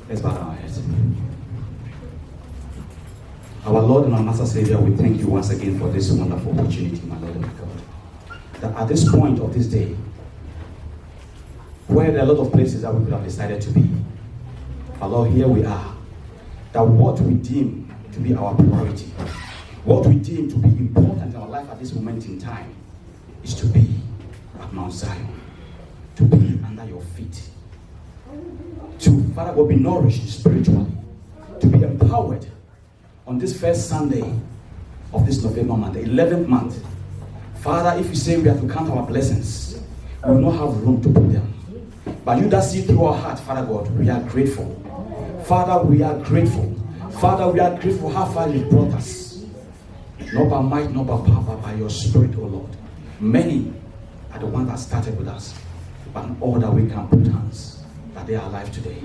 Let's bow our heads. Our Lord and our Master Savior, we thank you once again for this wonderful opportunity, my Lord and my God. That at this point of this day, where there are a lot of places that we could have decided to be, but Lord, here we are. That what we deem to be our priority, what we deem to be important in our life at this moment in time, is to be at Mount Zion, to be under your feet, to, Father God, be nourished spiritually, to be empowered on this first Sunday of this November month, the 11th month. Father, if you say we have to count our blessings, we will not have room to put them. But you that see through our heart, Father God, we are grateful. Father, we are grateful. Father, we are grateful how far you brought us. Not by might, not by power, but by your Spirit, O Lord. Many are the ones that started with us, but in all that we can put hands, that they are alive today.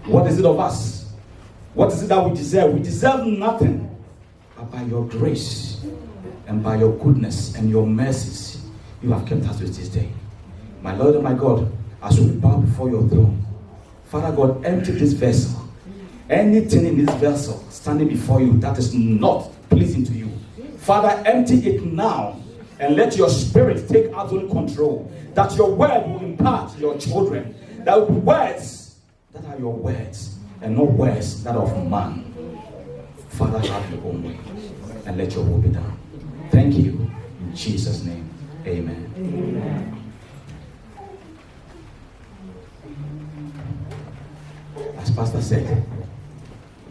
What is it of us? What is it that we deserve? We deserve nothing, but by your grace and by your goodness and your mercies, you have kept us with this day. My Lord and my God, as we bow before your throne, Father God, empty this vessel. Anything in this vessel standing before you that is not pleasing to you, Father, empty it now and let your Spirit take absolute control. That your word will impart to your children. That will be words that are your words and not words that are of man. Father, have your own way and let your will be done. Thank you. In Jesus' name, amen. Amen. As Pastor said,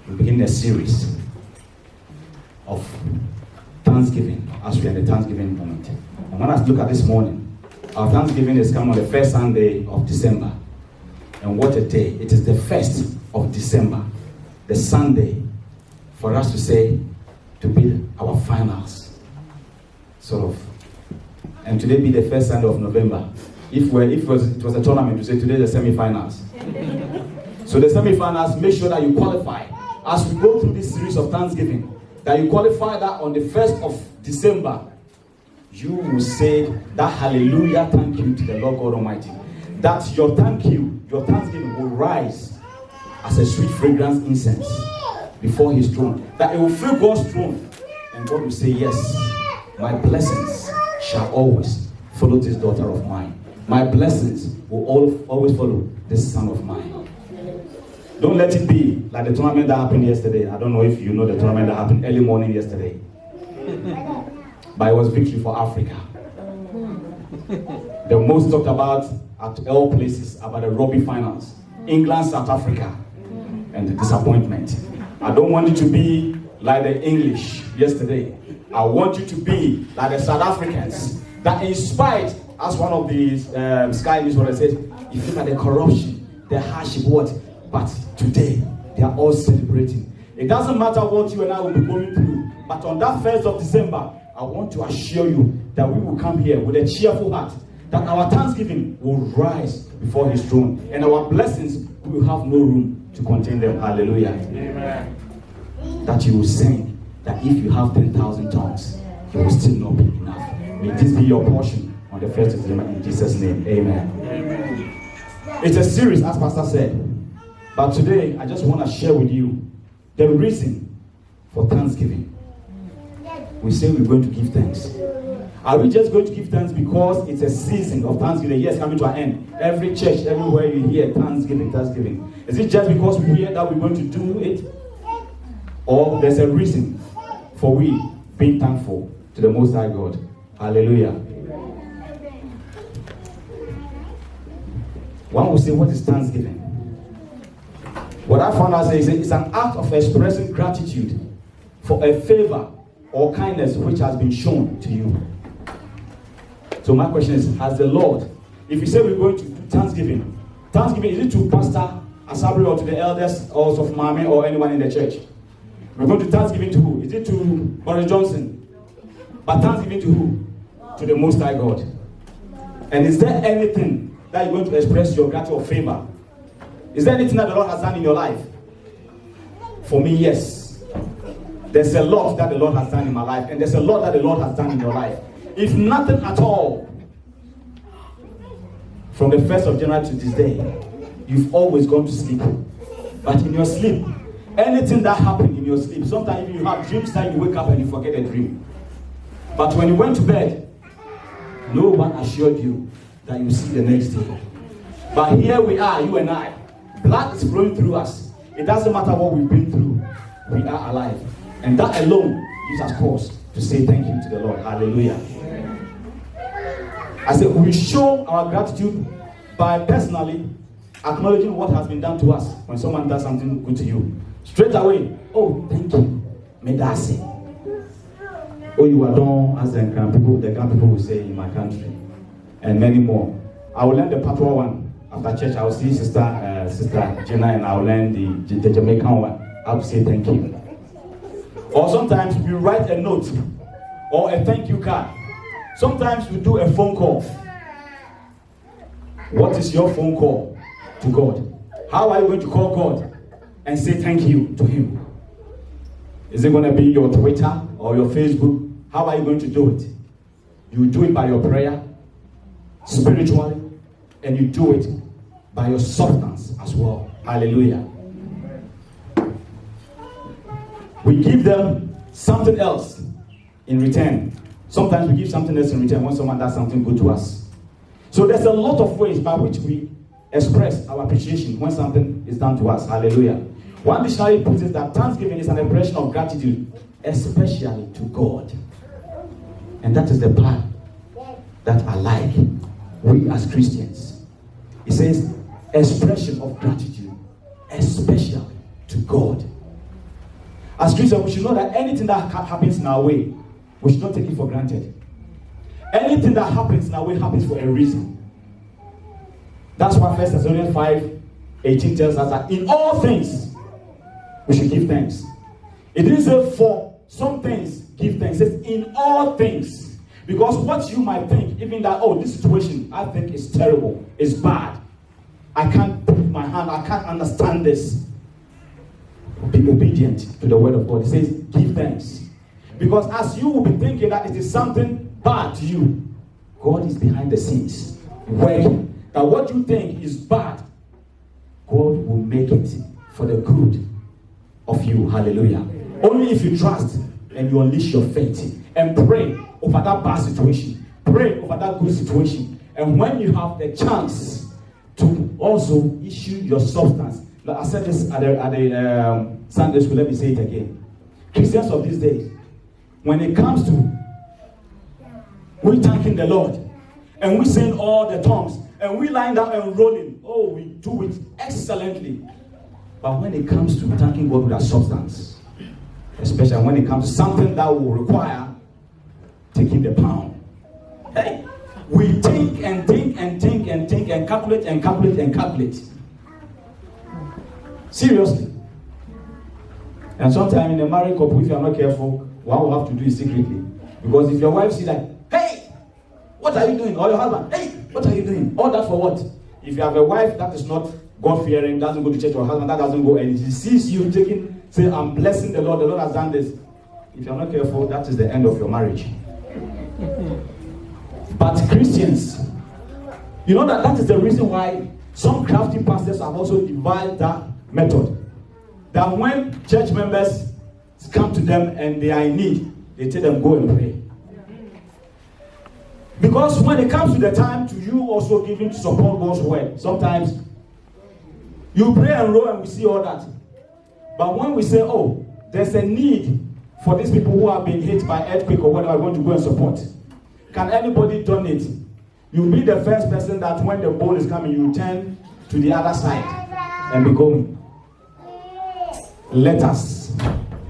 we begin a series of Thanksgiving as we are in the Thanksgiving moment. And when I look at this morning, our Thanksgiving is coming on the first Sunday of December. And what a day. It is the 1st of December, the Sunday, for us to say, to be our finals. Sort of. And today be the first Sunday of November. If it was a tournament, to say today the semi-finals. So the semi-finals, make sure that you qualify. As we go through this series of Thanksgiving, that you qualify that on the 1st of December, you will say that hallelujah, thank you to the Lord God Almighty. That your Thanksgiving will rise as a sweet fragrance incense before his throne. That it will fill God's throne. And God will say, yes, my blessings shall always follow this daughter of mine. My blessings will always follow this son of mine. Don't let it be like the tournament that happened yesterday. I don't know if you know the tournament that happened early morning yesterday. But it was victory for Africa. The most talked about at all places about the rugby finals. England, South Africa. And the disappointment. I don't want you to be like the English yesterday. I want you to be like the South Africans. That in spite, as one of the Sky News said, if you look at the corruption, the hardship, what? But today, they are all celebrating. It doesn't matter what you and I will be going through. But on that 1st of December, I want to assure you that we will come here with a cheerful heart. That our Thanksgiving will rise before his throne. And our blessings will have no room to contain them. Hallelujah. Amen. That you will sing that if you have 10,000 tongues, it will still not be enough. May this be your portion on the 1st of December in Jesus' name. Amen. Amen. It's a series, as Pastor said. But today, I just want to share with you the reason for Thanksgiving. We say we're going to give thanks. Are we just going to give thanks because it's a season of Thanksgiving? Yes, coming to an end. Every church, everywhere you hear Thanksgiving, Thanksgiving. Is it just because we hear that we're going to do it? Or there's a reason for we being thankful to the Most High God? Hallelujah. One will say, what is Thanksgiving? What I found out is it's an act of expressing gratitude for a favor or kindness which has been shown to you. So my question is, has the Lord, if you say we're going to do Thanksgiving, is it to Pastor Asabri or to the elders or of Mami or anyone in the church? We're going to Thanksgiving to who? Is it to Boris Johnson? But Thanksgiving to who? To the Most High God. And is there anything that you're going to express your gratitude or favor? Is there anything that the Lord has done in your life? For me, yes. There's a lot that the Lord has done in my life, and there's a lot that the Lord has done in your life. If nothing at all, from the 1st of January to this day, you've always gone to sleep But in your sleep, anything that happened in your sleep, sometimes you have dreams that you wake up and you forget a dream. But when you went to bed, no one assured you that you see the next day. But here we are, you and I. Blood is flowing through us. It doesn't matter what we've been through. We are alive. And that alone gives us cause to say thank you to the Lord. Hallelujah. I said we show our gratitude by personally acknowledging what has been done to us. When someone does something good to you, straight away, oh, thank you. Medasi. Oh, you are done, as the grand people will say in my country. And many more. I will learn the Patois one. After church, I will see Sister Jenna, and I will learn the Jamaican one. I will say thank you. Or sometimes we write a note or a thank you card. Sometimes we do a phone call. What is your phone call to God? How are you going to call God and say thank you to Him? Is it going to be your Twitter or your Facebook? How are you going to do it? You do it by your prayer, spiritually, and you do it by your substance as well. Hallelujah. We give them something else in return. Sometimes we give something else in return when someone does something good to us. So there's a lot of ways by which we express our appreciation when something is done to us. Hallelujah. One dictionary puts it that thanksgiving is an expression of gratitude, especially to God. And that is the part that I like, we as Christians. It says, expression of gratitude, especially to God. As Christians, we should know that anything that happens in our way, we should not take it for granted. Anything that happens in our way happens for a reason. That's why 1 Thessalonians 5:18 tells us that in all things, we should give thanks. It didn't say for some things, give thanks. It says in all things. Because what you might think, even that, oh, this situation, I think is terrible, is bad. I can't put my hand, I can't understand this. Be obedient to the word of God. It says, give thanks. Because as you will be thinking that it is something bad to you, God is behind the scenes working. That what you think is bad, God will make it for the good of you. Hallelujah. Only if you trust and you unleash your faith and pray over that bad situation, pray over that good situation. And when you have the chance to also issue your substance. Now, I said this at the Sunday school, let me say it again. Christians of these days, when it comes to we thanking the Lord, and we sing all the tongues, and we line down and rolling, oh, we do it excellently. But when it comes to thanking God with our substance, especially when it comes to something that will require taking the pound, hey, we think and think and think and think and calculate and calculate and calculate. Seriously. And sometimes in a married couple, if you are not careful, what we have to do is secretly. Because if your wife sees that, hey, what are you doing? Or your husband, hey, what are you doing? All that for what? If you have a wife that is not God-fearing, doesn't go to church, or a husband that doesn't go, and he sees you taking, say, I'm blessing the Lord has done this. If you're not careful, that is the end of your marriage. But Christians, you know that is the reason why some crafty pastors have also devised that method. That when church members come to them and they are in need, they tell them, go and pray. Because when it comes to the time to you also giving to support God's word, sometimes you pray and roll and we see all that. But when we say, oh, there's a need for these people who have been hit by earthquake or whatever, I want to go and support. Can anybody donate? You'll be the first person that when the boat is coming, you turn to the other side and be going. Let us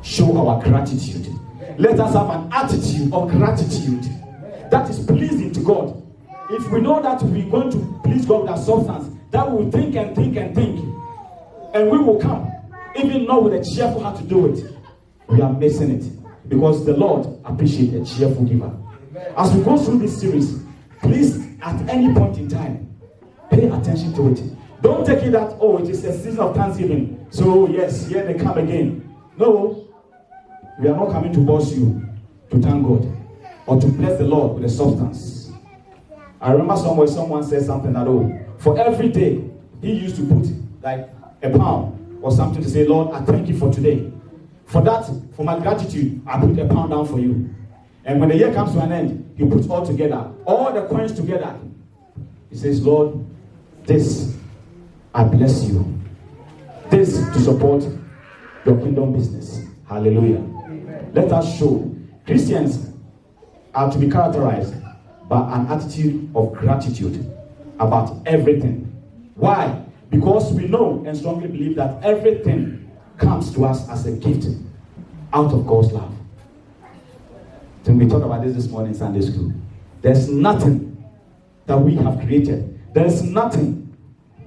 show our gratitude. Let us have an attitude of gratitude that is pleasing to God. If we know that we're going to please God with our substance, that we will think and think and think, and we will come, even not with a cheerful heart to do it. We are missing it because the Lord appreciates a cheerful giver. As we go through this series, please, at any point in time, pay attention to it. Don't take it that, oh, it is a season of Thanksgiving, so yes, here they come again. No, we are not coming to boss you to thank God or to bless the Lord with a substance. I remember someone said something that, oh, for every day, he used to put like a pound or something to say, Lord, I thank you for today. For that, for my gratitude, I put a pound down for you. And when the year comes to an end, he puts all together, all the coins together. He says, Lord, this, I bless you. This to support your kingdom business. Hallelujah. Amen. Let us show Christians are to be characterized by an attitude of gratitude about everything. Why? Because we know and strongly believe that everything comes to us as a gift out of God's love. So we talked about this morning in Sunday school. There's nothing that we have created. There's nothing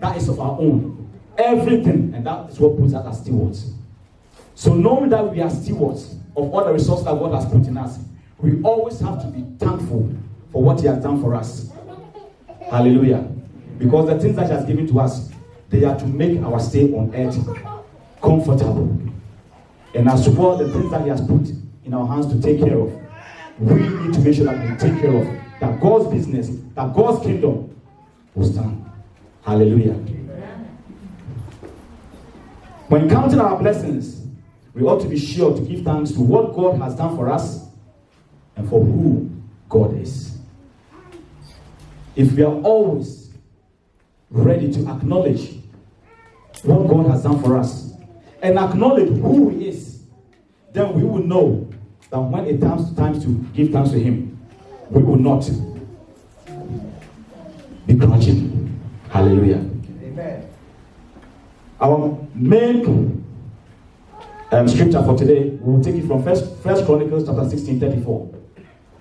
that is of our own. Everything, and that is what puts us as stewards. So knowing that we are stewards of all the resources that God has put in us, we always have to be thankful for what He has done for us. Hallelujah. Because the things that He has given to us, they are to make our stay on earth comfortable. And as well, the things that He has put in our hands to take care of, we need to make sure that we take care of, that God's business, that God's kingdom will stand. Hallelujah. When counting our blessings, we ought to be sure to give thanks to what God has done for us and for who God is. If we are always ready to acknowledge what God has done for us and acknowledge who He is, then we will know that when it comes time to give thanks to Him, we will not be grudging. Hallelujah. Amen. Our main scripture for today, we will take it from First Chronicles chapter 16, 34.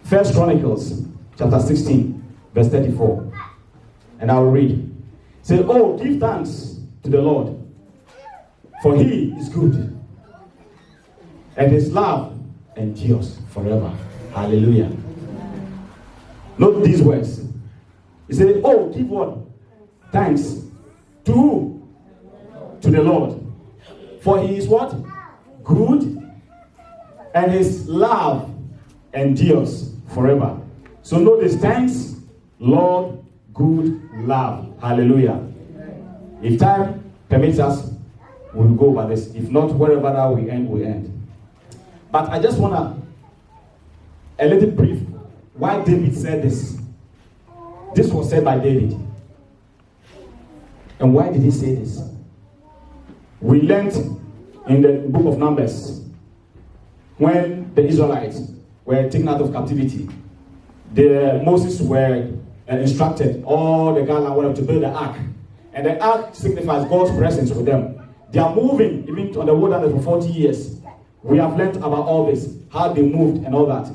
First Chronicles chapter 16, verse 34. And I will read. Say, oh, give thanks to the Lord, for He is good, and His love endures forever. Hallelujah. Note these words. He said, oh, give what? Thanks. To who? To the Lord. For He is what? Good, and His love endures forever. So notice, thanks, Lord, good, love. Hallelujah. If time permits us, we'll go over this. If not, wherever that we end, we end. But I just want a little brief why David said this. This was said by David. And why did he say this? We learned in the book of Numbers, when the Israelites were taken out of captivity, Moses were instructed all the Galileans to build the ark. And the ark signifies God's presence with them. They are moving even on the wilderness for 40 years. We have learned about all this, how they moved and all that.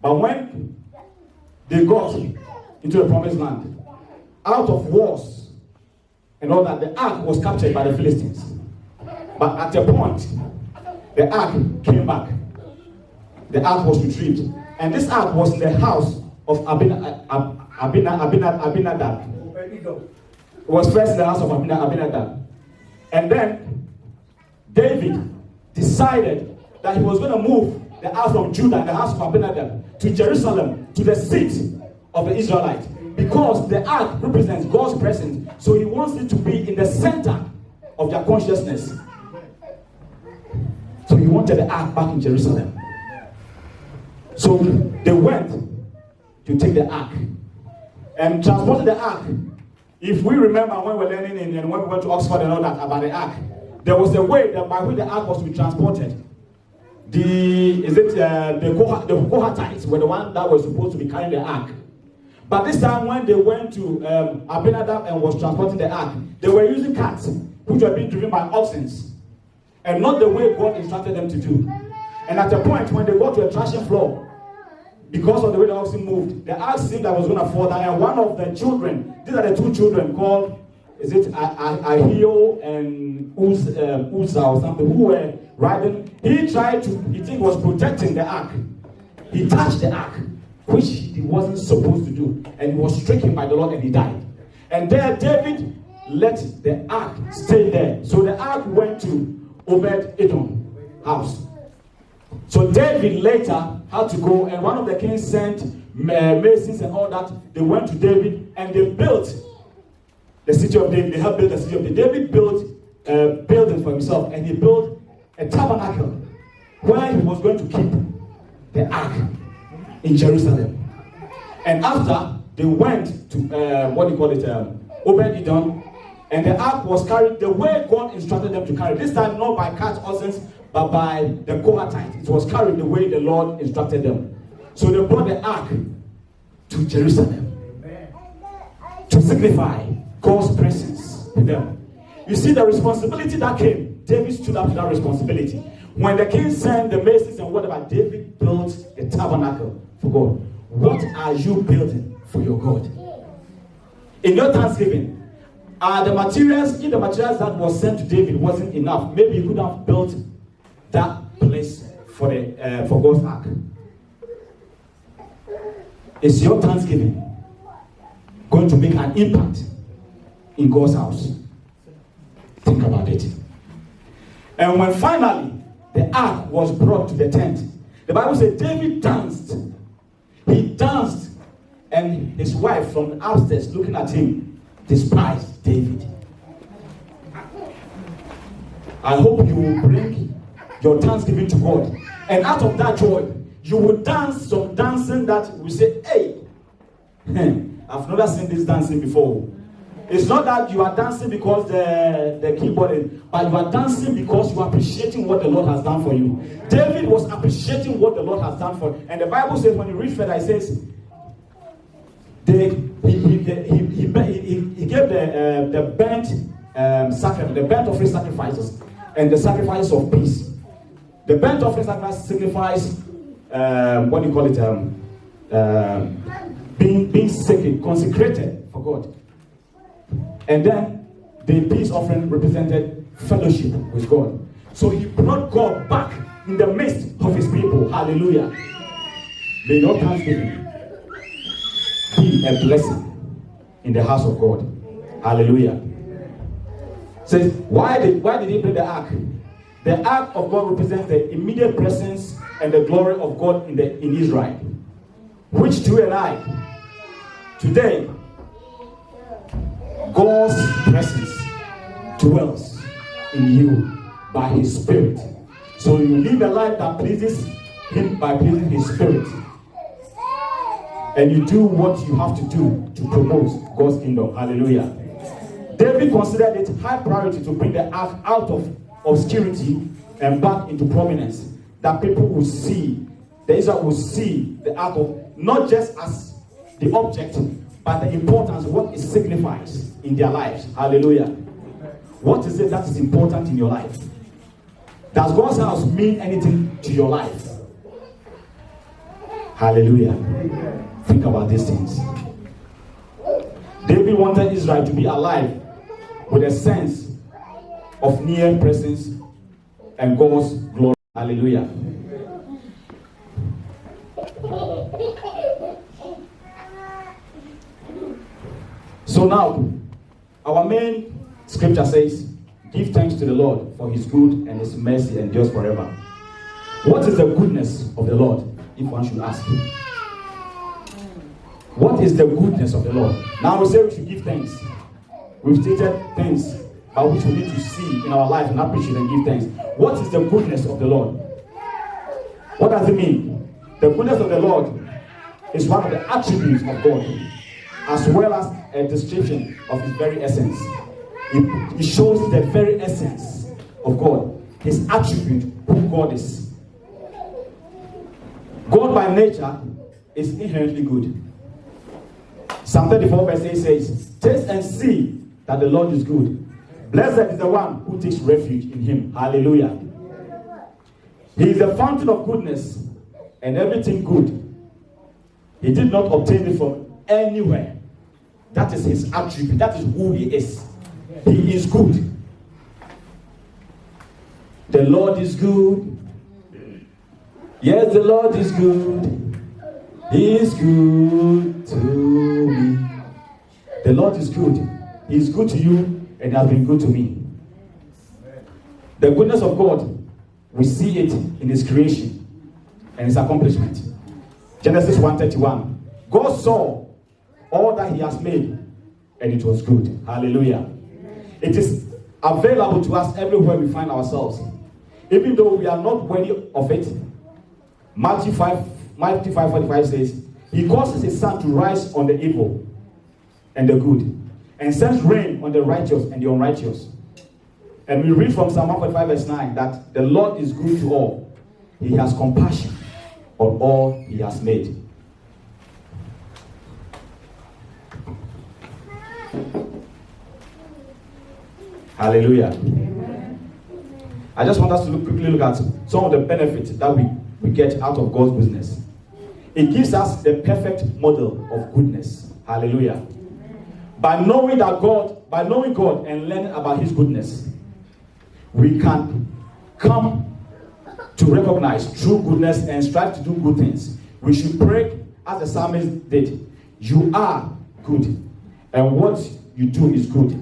But when they got into the promised land, out of wars and all that, the ark was captured by the Philistines. But at a point, the ark came back. The ark was retrieved. And this ark was in the house of Abinadab. It was first in the house of Abinadab. And then David decided that he was going to move the ark from Judah and the house of Abinadab to Jerusalem, to the seat of the Israelites, because the ark represents God's presence. So he wants it to be in the center of their consciousness. So he wanted the ark back in Jerusalem. So they went to take the ark and transported the ark. If we remember when we were learning and when we went to Oxford and all that about the ark, there was a way that by which the ark was to be transported. The Kohathites were the one that was supposed to be carrying the ark. But this time when they went to Abinadab and was transporting the ark, they were using carts, which were being driven by oxen, and not the way God instructed them to do. And at a point when they got to a threshing floor, because of the way the oxen moved, the ark seemed that was going to fall down. And one of the children, these are the two children called, Ahio and Uzzah or something, who were riding. He tried to, he think was protecting the ark. He touched the ark, which he wasn't supposed to do. And he was stricken by the Lord and he died. And there David let the ark stay there. So the ark went to Obed-Edom house. So David later had to go, and one of the kings sent masons and all that. They went to David and they built the city of David. They helped build the city of David. David built building for himself, and he built a tabernacle where he was going to keep the ark in Jerusalem. And after they went to Obed-Edom, and the ark was carried the way God instructed them to carry. This time not by cart horses, but by the Kohathites. It was carried the way the Lord instructed them. So they brought the ark to Jerusalem to signify God's presence with them. You see the responsibility that came. David stood up to that responsibility. When the king sent the masons and whatever, David built a tabernacle for God. What are you building for your God? In your thanksgiving, if the materials that was sent to David wasn't enough, maybe you could have built that place for God's ark. Is your thanksgiving going to make an impact in God's house? Think about it. And when finally the ark was brought to the tent, the Bible said David danced. He danced, and his wife from upstairs looking at him despised David. I hope you will bring your thanksgiving to God, and out of that joy you will dance some dancing that will say, hey, I've never seen this dancing before. It's not that you are dancing because the keyboard is, but you are dancing because you are appreciating what the Lord has done for you. David was appreciating what the Lord has done for him. And the Bible says, when you read further, it says, he gave the burnt sacrifice, the burnt offering sacrifices, and the sacrifice of peace. The burnt offering sacrifice signifies being sacred, consecrated for God. And then the peace offering represented fellowship with God. So he brought God back in the midst of his people. Hallelujah. May your thanksgiving be a blessing in the house of God. Hallelujah. Says, why did he bring the ark? The ark of God represents the immediate presence and the glory of God in Israel, which you and I today, God's presence dwells in you by his spirit. So you live a life that pleases him by pleasing his spirit. And you do what you have to do to promote God's kingdom. Hallelujah. David considered it high priority to bring the ark out of obscurity and back into prominence, that people will see, the Israel will see the ark of, not just as the object, but the importance, what it signifies in their lives. Hallelujah. What is it that is important in your life? Does God's house mean anything to your life? Hallelujah. Think about these things. David wanted Israel to be alive with a sense of near presence and God's glory. Hallelujah. So now, our main scripture says, give thanks to the Lord for his good and his mercy endures forever. What is the goodness of the Lord, if one should ask? What is the goodness of the Lord? Now we say we should give thanks. We've stated things by which we need to see in our life and appreciate and give thanks. What is the goodness of the Lord? What does it mean? The goodness of the Lord is one of the attributes of God, as well as a description of his very essence. It shows the very essence of God, his attribute, who God is. God by nature is inherently good. Psalm 34 verse 8 says, taste and see that the Lord is good. Blessed is the one who takes refuge in him. Hallelujah. He is the fountain of goodness and everything good. He did not obtain it from anywhere. That is his attribute. That is who he is. He is good. The Lord is good. Yes, the Lord is good. He is good to me. The Lord is good. He is good to you and has been good to me. The goodness of God, we see it in his creation and his accomplishment. Genesis 1:31. God saw all that he has made and it was good. Hallelujah. It is available to us everywhere we find ourselves. Even though we are not worthy of it, Matthew 5:45 says, He causes His sun to rise on the evil and the good, and sends rain on the righteous and the unrighteous. And we read from Psalm 145 verse 9 that the Lord is good to all. He has compassion on all He has made. Hallelujah. Amen. I just want us to quickly look at some of the benefits that we get out of God's goodness. It gives us the perfect model of goodness. Hallelujah. Amen. By knowing God and learning about His goodness, we can come to recognize true goodness and strive to do good things. We should pray as the psalmist did. You are good, and what you do is good.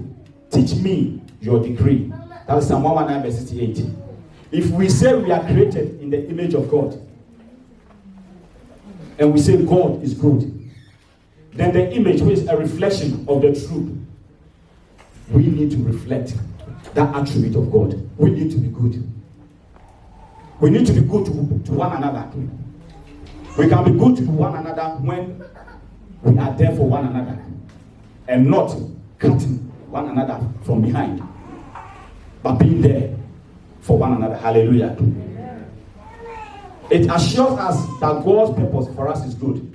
Teach me your decree. That is Psalm 119 verse 68. If we say we are created in the image of God, and we say God is good, then the image, which is a reflection of the truth, we need to reflect that attribute of God. We need to be good. We need to be good to one another. We can be good to one another when we are there for one another and not cutting one another from behind, but being there for one another. Hallelujah. Amen. It assures us that God's purpose for us is good.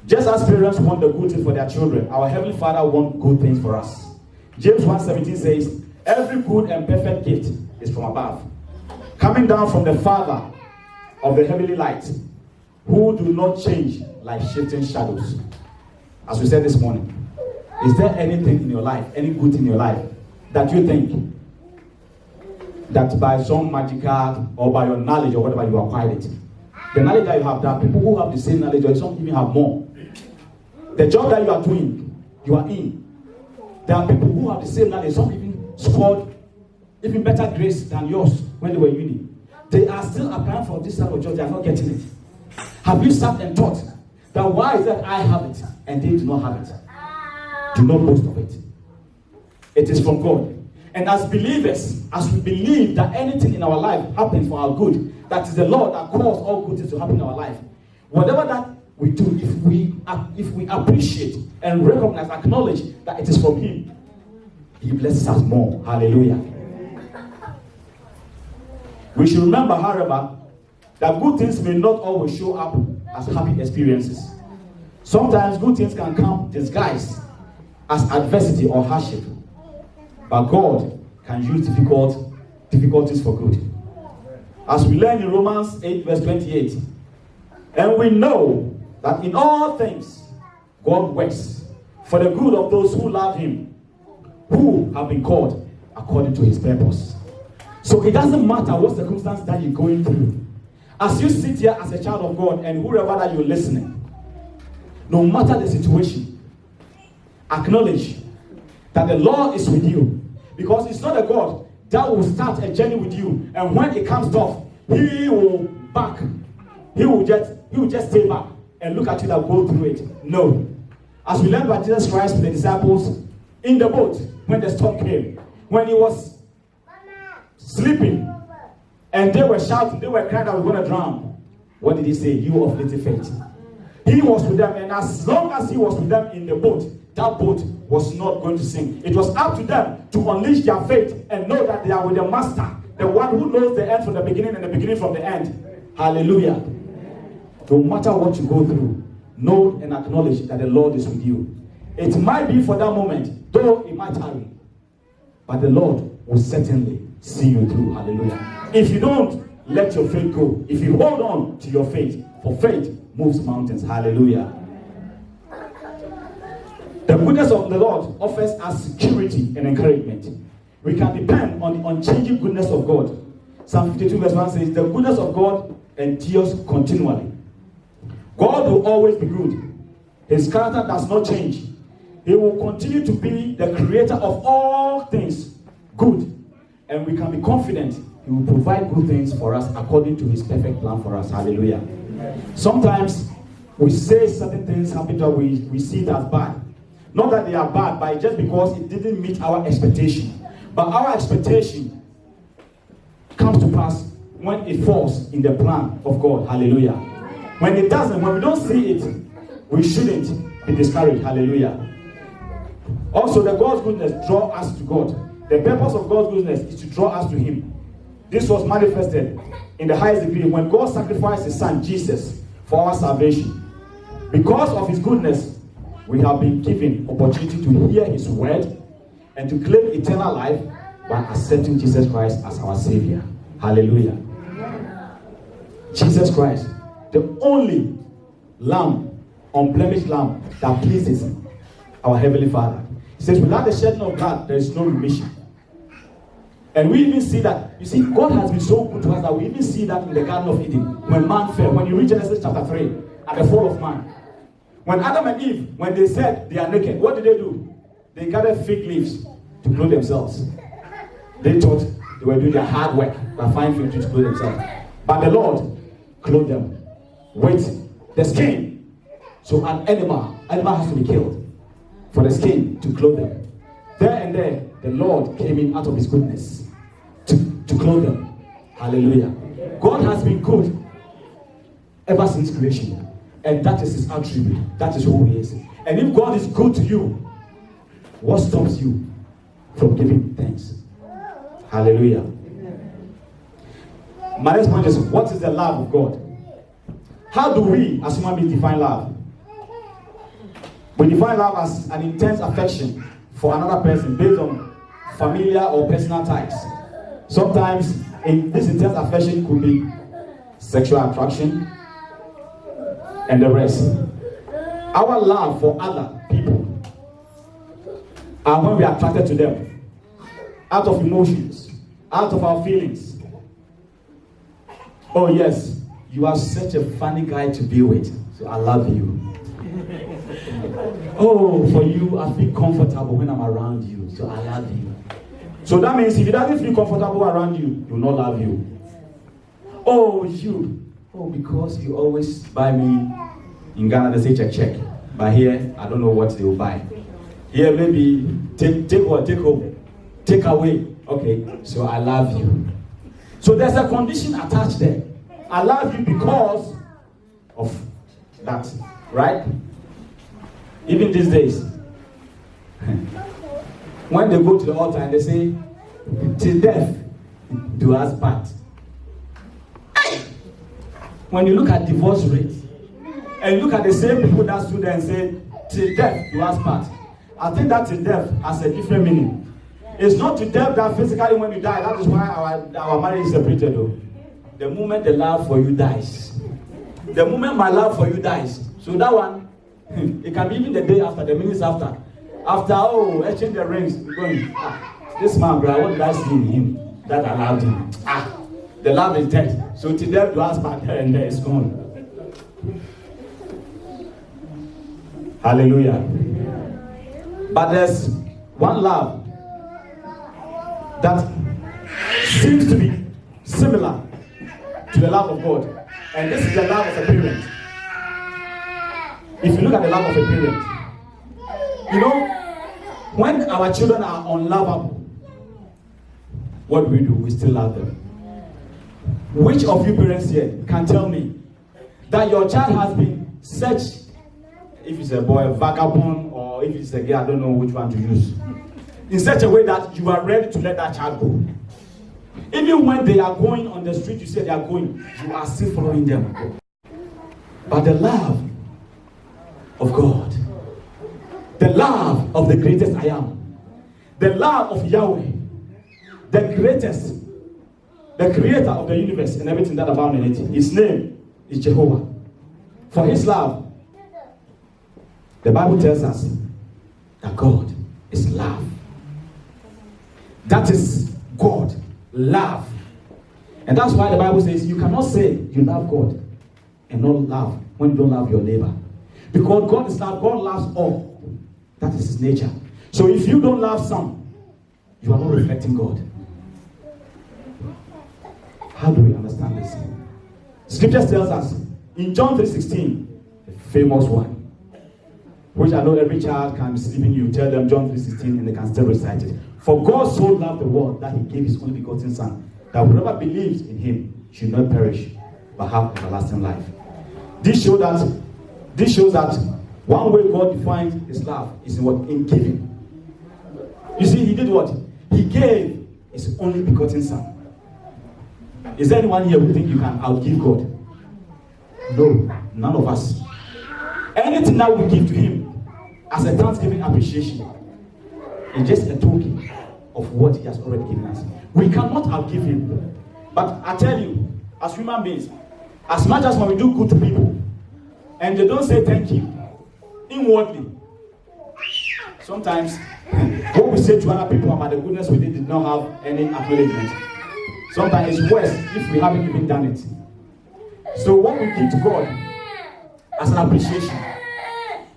Just as parents want the good things for their children, our Heavenly Father wants good things for us. James 1:17 says, every good and perfect gift is from above, coming down from the Father of the heavenly light, who do not change like shifting shadows. As we said this morning, is there anything in your life, any good in your life, that you think that by some magical or by your knowledge or whatever you acquired it? The knowledge that you have, there are people who have the same knowledge or some even have more. The job that you are doing, you are in. There are people who have the same knowledge, some even scored even better grades than yours when they were in uni. They are still applying for this type of job, they are not getting it. Have you sat and thought that why is that I have it and they do not have it? Do not boast of it. It is from God. And as believers, as we believe that anything in our life happens for our good, that is the Lord that calls all good things to happen in our life. Whatever that we do, if we appreciate and recognize, acknowledge that it is from Him, He blesses us more. Hallelujah. We should remember, however, that good things may not always show up as happy experiences. Sometimes good things can come disguised as adversity or hardship. But God can use difficulties for good. As we learn in Romans 8 verse 28, and we know that in all things God works for the good of those who love Him, who have been called according to His purpose. So it doesn't matter what circumstance that you're going through. As you sit here as a child of God and whoever that you're listening, no matter the situation, acknowledge that the Lord is with you. Because it's not a God that will start a journey with you, and when it comes tough, He will back. He will just stay back and look at you that go through it. No. As we learned by Jesus Christ with the disciples in the boat when the storm came, when He was sleeping and they were shouting, they were crying that we're going to drown. What did He say? You of little faith. He was with them, and as long as He was with them in the boat, that boat was not going to sink. It was up to them to unleash their faith and know that they are with the Master, the one who knows the end from the beginning and the beginning from the end. Hallelujah. No matter what you go through, know and acknowledge that the Lord is with you. It might be for that moment, though it might tarry, but the Lord will certainly see you through. Hallelujah. If you don't let your faith go, if you hold on to your faith, for faith moves mountains. Hallelujah. The goodness of the Lord offers us security and encouragement. We can depend on the unchanging goodness of God. Psalm 52 verse 1 says, the goodness of God endures continually. God will always be good. His character does not change. He will continue to be the creator of all things good. And we can be confident He will provide good things for us according to His perfect plan for us. Hallelujah. Sometimes we say certain things happen to us, we see it as bad. Not that they are bad, but just because it didn't meet our expectation. But our expectation comes to pass when it falls in the plan of God. Hallelujah. When it doesn't, when we don't see it, we shouldn't be discouraged. Hallelujah. Also, the God's goodness draw us to God. The purpose of God's goodness is to draw us to Him. This was manifested in the highest degree when God sacrificed His Son, Jesus, for our salvation. Because of His goodness, we have been given opportunity to hear His word and to claim eternal life by accepting Jesus Christ as our Savior. Hallelujah. Jesus Christ, the only lamb, unblemished lamb that pleases our Heavenly Father. He says, without the shedding of blood, there is no remission. And we even see that, you see, God has been so good to us that we even see that in the Garden of Eden, when man fell. When you read Genesis chapter 3, at the fall of man. When Adam and Eve, when they said they are naked, what did they do? They gathered fig leaves to clothe themselves. They thought they were doing their hard work by finding fig leaves to clothe themselves. But the Lord clothed them with the skin. So an animal has to be killed for the skin to clothe them. There and there, the Lord came in out of His goodness to clothe them. Hallelujah. God has been good ever since creation. And that is His attribute. That is who He is. And if God is good to you, what stops you from giving thanks? Hallelujah. My next point is, what is the love of God? How do we, as human beings, define love? We define love as an intense affection for another person based on familiar or personal ties. Sometimes this intense affection could be sexual attraction and the rest. Our love for other people are when we are attracted to them out of emotions, out of our feelings. Oh yes, you are such a funny guy to be with, so I love you. Oh, for you, I feel comfortable when I'm around you, so I love you. So that means if he doesn't feel comfortable around you, he will not love you. Oh, you. Oh, because you always buy me. In Ghana, they say check. But here, I don't know what they will buy. Here, maybe take what? Take home. Take away. Okay, so I love you. So there's a condition attached there. I love you because of that, right? Even these days, when they go to the altar and they say, till death do us part. When you look at divorce rates, and you look at the same people that stood there and said, till death do us part, I think that till death has a different meaning. It's not to death that physically when you die. That is why our marriage is separated though. The moment the love for you dies. The moment my love for you dies. So that one, it can be even the day after, the minutes after. After, exchange the rings, we're going, this man, bro, what did I see in him that allowed him? The love is dead. So till death do us part, and there it's gone. Hallelujah. But there's one love that seems to be similar to the love of God. And this is the love of a parent. If you look at the love of a parent, you know, when our children are unlovable, what do? We still love them. Which of you parents here can tell me that your child has been such, if it's a boy, a vagabond, or if it's a girl, I don't know which one to use, in such a way that you are ready to let that child go? Even when they are going on the street, you say they are going, you are still following them. But the love of God, the love of the greatest I am, the love of Yahweh, the greatest, the creator of the universe and everything that abounds in it, his name is Jehovah. For his love, the Bible tells us that God is love. That is God, love. And that's why the Bible says you cannot say you love God and not love when you don't love your neighbor. Because God is love, God loves all. That is his nature. So if you don't love some, you are not reflecting God. How do we understand this? Scripture tells us in John 3:16, the famous one, which I know every child can be sleeping. You tell them John 3:16 and they can still recite it. For God so loved the world that he gave his only begotten Son, that whoever believes in him should not perish, but have everlasting life. This shows that one way God defines his love is in what? In giving. You see, he did what? He gave his only begotten Son. Is there anyone here who think you can outgive God? No, none of us. Anything that we give to him as a thanksgiving appreciation is just a token of what he has already given us. We cannot outgive him. But I tell you, as human beings, as much as when we do good to people and they don't say thank you inwardly, sometimes what we say to other people about the goodness we did not have any acknowledgement. Sometimes it's worse if we haven't even done it. So what we give to God as an appreciation,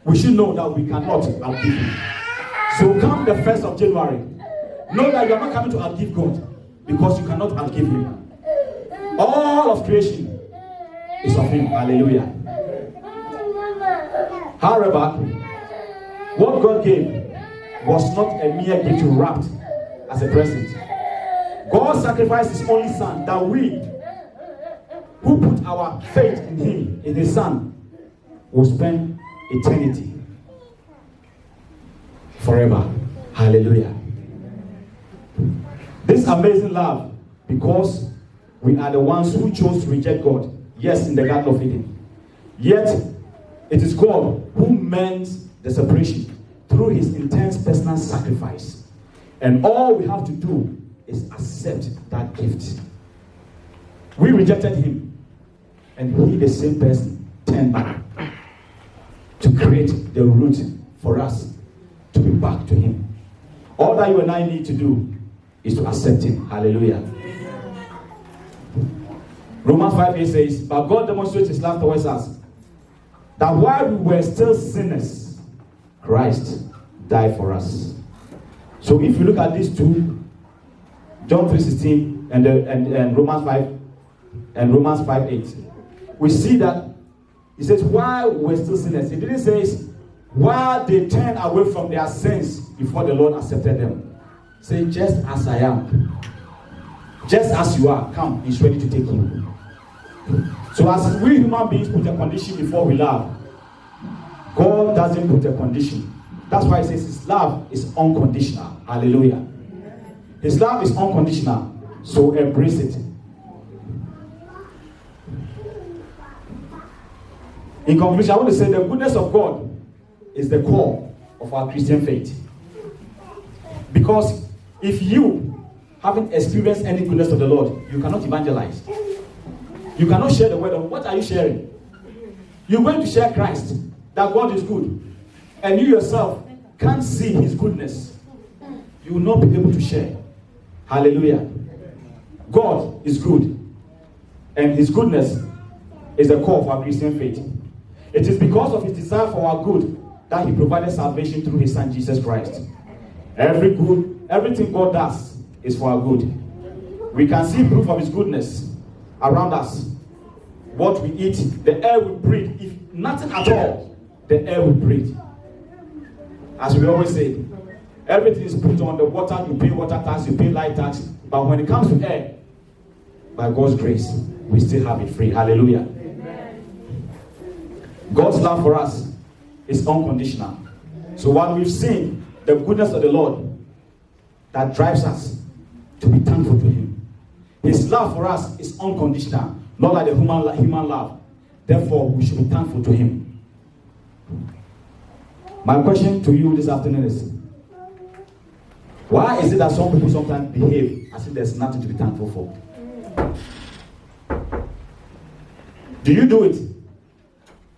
we should know that we cannot outgive him. So come the 1st of January, know that you are not coming to outgive God, because you cannot outgive him. All of creation is of him. Hallelujah. However, what God gave was not a mere gift wrapped as a present. God sacrificed his only Son, that we who put our faith in him, in his Son, will spend eternity forever. Hallelujah. This amazing love, because we are the ones who chose to reject God, yes, in the Garden of Eden. Yet, it is God who mends the separation through his intense personal sacrifice. And all we have to do is accept that gift. We rejected him, and he, the same person, turned back to create the route for us to be back to him. All that you and I need to do is to accept him. Hallelujah. Romans 5:8 says, but God demonstrates his love towards us, that while we were still sinners, Christ died for us. So if you look at these two, John 3:16 and Romans 5 and Romans 5:8, we see that he says while we were still sinners. He didn't say while they turned away from their sins before the Lord accepted them. Say, just as I am, just as you are, come, he's ready to take you. So as we human beings put a condition before we love, God doesn't put a condition. That's why he says his love is unconditional. Hallelujah. His love is unconditional. So embrace it. In conclusion, I want to say the goodness of God is the core of our Christian faith. Because if you haven't experienced any goodness of the Lord, you cannot evangelize. You cannot share the word of what are you sharing? You're going to share Christ, that God is good, and you yourself can't see his goodness. You will not be able to share. Hallelujah. God is good, and his goodness is the core of our Christian faith. It is because of his desire for our good that he provided salvation through his Son Jesus Christ. Everything God does is for our good. We can see proof of his goodness around us. What we eat, the air we breathe, if nothing at all, the air we breathe. As we always say, everything is put on the water, you pay water tax, you pay light tax, but when it comes to air, by God's grace, we still have it free. Hallelujah. Amen. God's love for us is unconditional. So while we've seen the goodness of the Lord that drives us to be thankful to him, his love for us is unconditional, not like the human love. Therefore, we should be thankful to him. My question to you this afternoon is, why is it that some people sometimes behave as if there's nothing to be thankful for? Do you do it?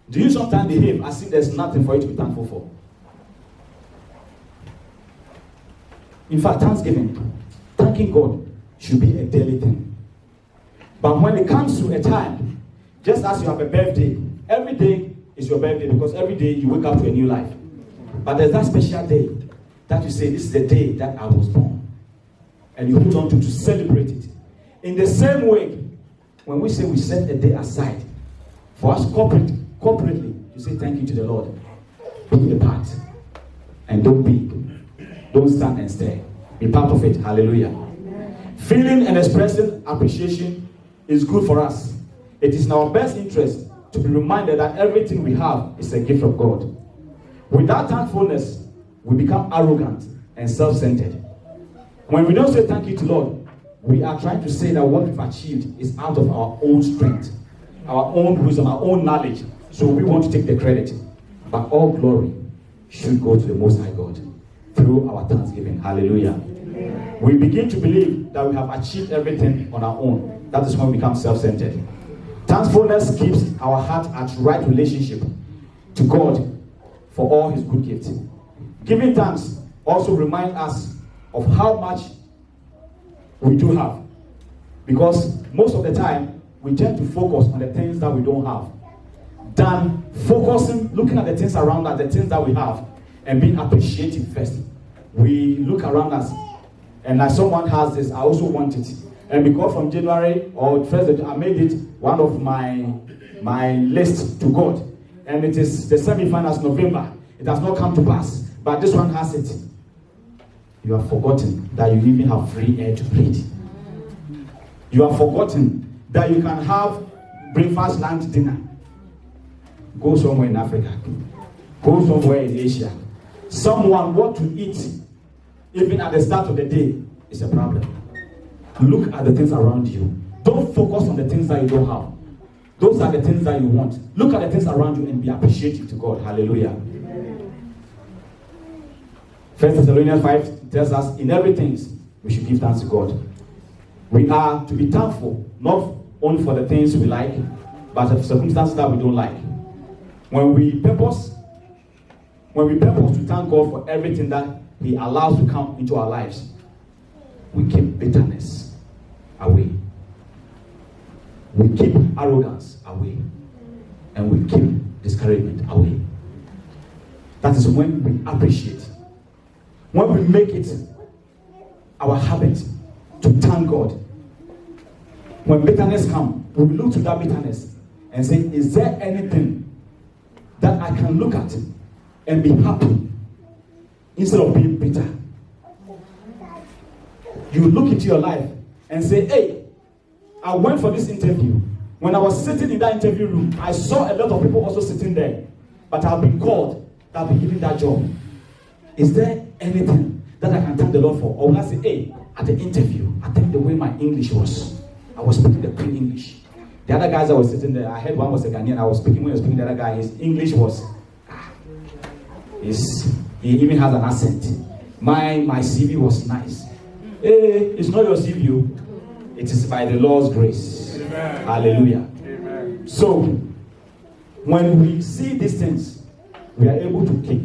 Do you sometimes behave as if there's nothing for you to be thankful for? In fact, thanksgiving, thanking God, should be a daily thing. But when it comes to a time, just as you have a birthday, every day is your birthday because every day you wake up to a new life. But there's that special day that you say, this is the day that I was born. And you hold on to celebrate it. In the same way, when we say we set a day aside for us corporately to say thank you to the Lord, Be a part. And don't stand and stare. Be part of it. Hallelujah. Amen. Feeling and expressing appreciation is good for us. It is in our best interest to be reminded that everything we have is a gift of God. Without thankfulness, we become arrogant and self-centered. When we don't say thank you to Lord, we are trying to say that what we've achieved is out of our own strength, our own wisdom, our own knowledge. So we want to take the credit. But all glory should go to the Most High God through our thanksgiving. Hallelujah. Amen. We begin to believe that we have achieved everything on our own. That is when we become self-centered. Thankfulness keeps our heart at right relationship to God for all his good gifts. Giving thanks also reminds us of how much we do have. Because most of the time, we tend to focus on the things that we don't have than focusing, looking at the things around us, the things that we have, and being appreciative first. We look around us, and like someone has this, I also want it. And because from January or first, I made it one of my list to God. And it is the semi-finals November. It has not come to pass, but this one has it. You have forgotten that you even have free air to breathe. You have forgotten that you can have breakfast, lunch, dinner. Go somewhere in Africa. Go somewhere in Asia. Someone what to eat, even at the start of the day, is a problem. Look at the things around you. Don't focus on the things that you don't have. Those are the things that you want. Look at the things around you and be appreciative to God. Hallelujah. 1 Thessalonians 5 tells us, in everything, we should give thanks to God. We are to be thankful, not only for the things we like, but the circumstances that we don't like. When we purpose to thank God for everything that he allows to come into our lives, we keep bitterness away. We keep arrogance away. And we keep discouragement away. That is when we appreciate. When we make it our habit to thank God. When bitterness comes, we look to that bitterness and say, is there anything that I can look at and be happy instead of being bitter? You look into your life and say, hey, I went for this interview. When I was sitting in that interview room, I saw a lot of people also sitting there. But I've been called, I've been given that job. Is there anything that I can thank the Lord for? Or when I say, hey, at the interview, I think the way my English was, I was speaking the plain English. The other guys that were sitting there, I heard one was a Ghanaian. I was speaking when I was speaking the other guy. His English was, he even has an accent. My CV was nice. Hey, it's not your CV. It is by the Lord's grace. Amen. Hallelujah. Amen. So, when we see these things, we are able to keep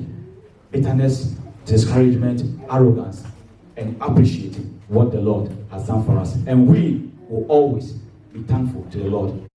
bitterness, discouragement, arrogance, and appreciate what the Lord has done for us. And we will always be thankful to the Lord.